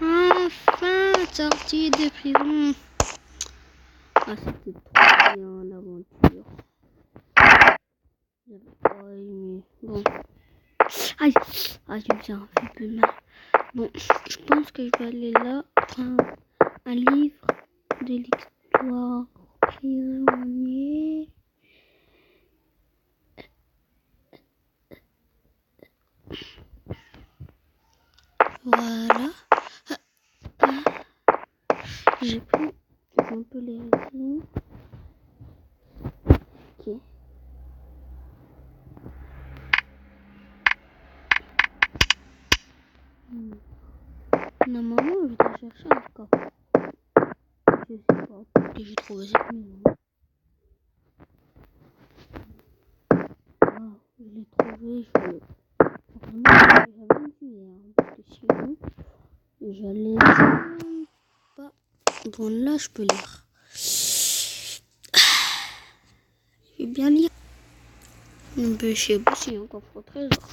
Enfin sorti de prison. C'était trop bien l'aventure. J'avais pas aimé. Bon. Aïe, je me sens un peu mal. Bon, je pense que je vais aller là prendre un livre de l'histoire prisonnier. Voilà. J'ai pris un peu les récits. Ok. Normalement, je dois chercher un corps. Je sais pas que j'ai trouvé cette maison. Wow, je l'ai trouvé. J'avais une cuillère parce que sinon, j'allais pas. Bon, là, je peux lire. Je vais bien lire. Un peu chez vous, c'est encore trop trésor.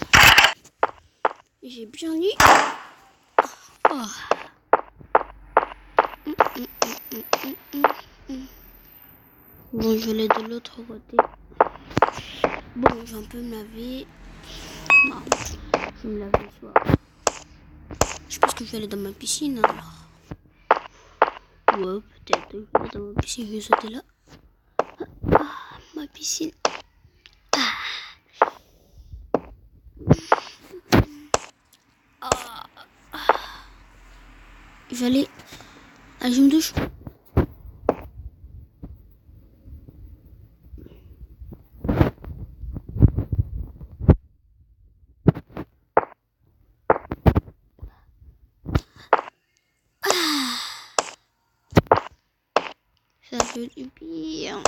J'ai bien lu. Oh. Bon, je vais aller de l'autre côté. Bon, je vais un peu me laver. Non, je vais me laver le soir. Je pense que je vais aller dans ma piscine alors. Ouais, peut-être. Je vais aller dans ma piscine, je vais sauter là. Ah, ma piscine. Je vais aller. Je me douche. Ça fait du bien.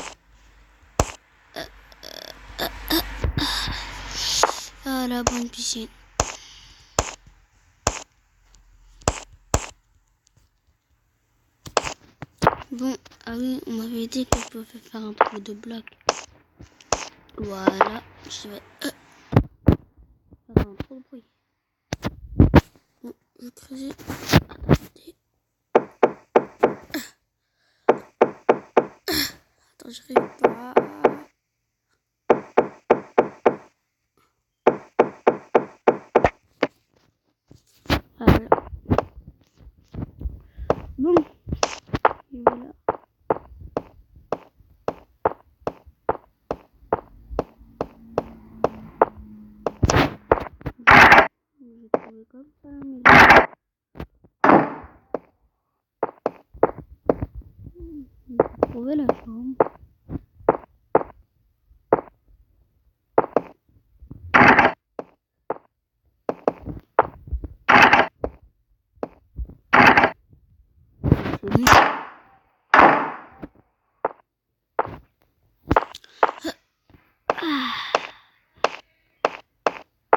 Ah, la bonne piscine. Bon, ah oui, on m'avait dit que je pouvais faire un trou de bloc. Voilà, je vais faire un trou de bruit. Bon, je vais creuser. Attendez. Attends, j'arrive pas. Voilà. Bon, et voilà. J'ai trouvé comme ça, mais j'ai trouvé la chambre.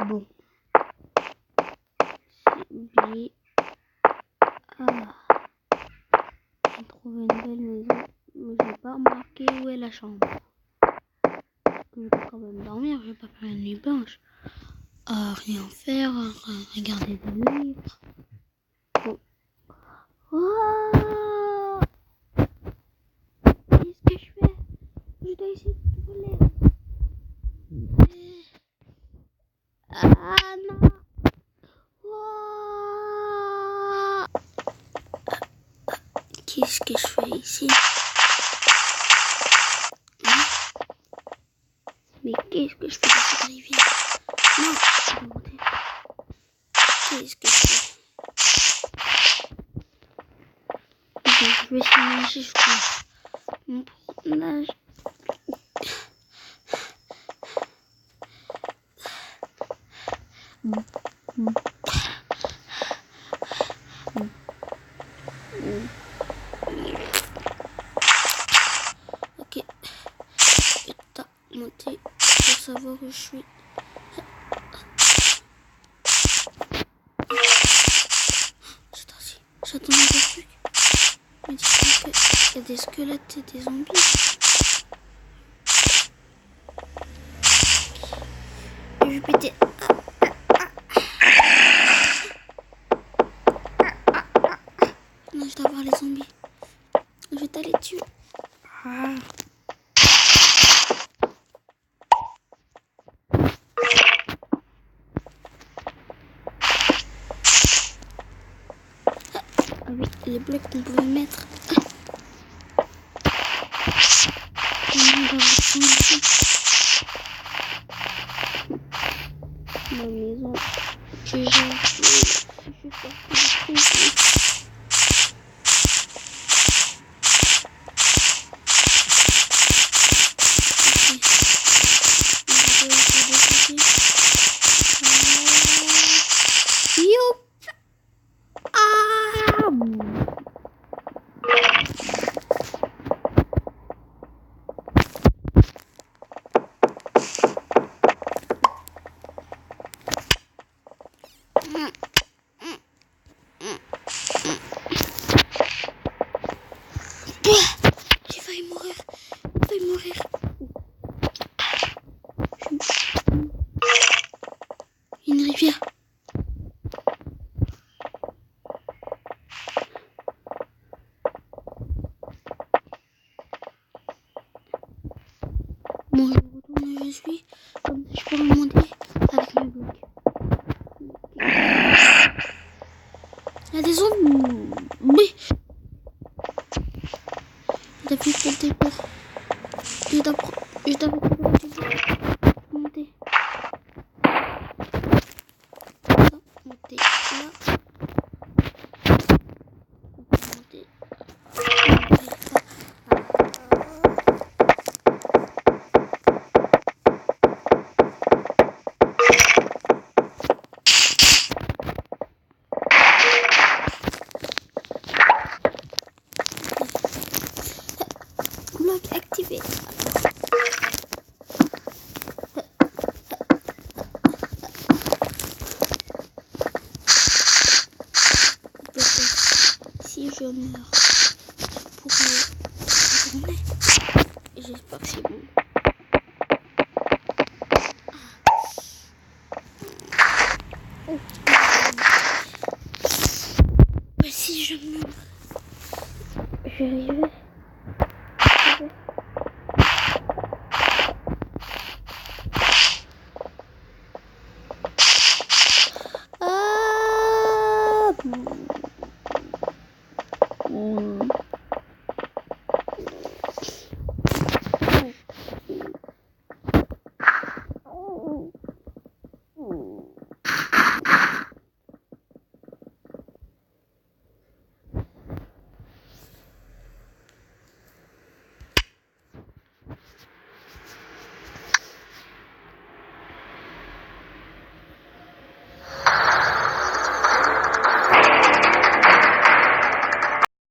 Bon, j'ai oublié. J'ai trouvé une belle maison, mais je vais pas remarquer où est la chambre. Parce que je vais quand même dormir, je vais pas faire une nuit blanche. Rien faire, regarder des livres. Bon. Oh, qu'est-ce que je fais? Je dois essayer de voler. Ah non. Oh. Qu'est-ce que je fais ici? Mais qu'est-ce que je fais dans cette rivière? Non, je vais monter. Qu'est-ce que je fais? Je vais essayer de nager, je crois. Mon nage. Ok. État monté pour savoir où je suis. J'attends des trucs. Mais dis-moi qu'il y a des squelettes et des zombies. Je vais péter. voir les zombies. Je vais t'aller tuer. Ah. Ah oui, les blocs qu'on pouvait mettre. Ma maison que j'ai failli mourir. J'ai failli mourir. Une rivière. Bon, je retourne où je suis. Comme ça, je peux remonter avec mes blocs. Il y a des zombies. Oui. Il a plus de départ. Je dois monter. Monter là. Monter. Bloc activé. Si je meurs, je pourrais retourner. J'espère que c'est bon. Si je meurs, je vais arriver.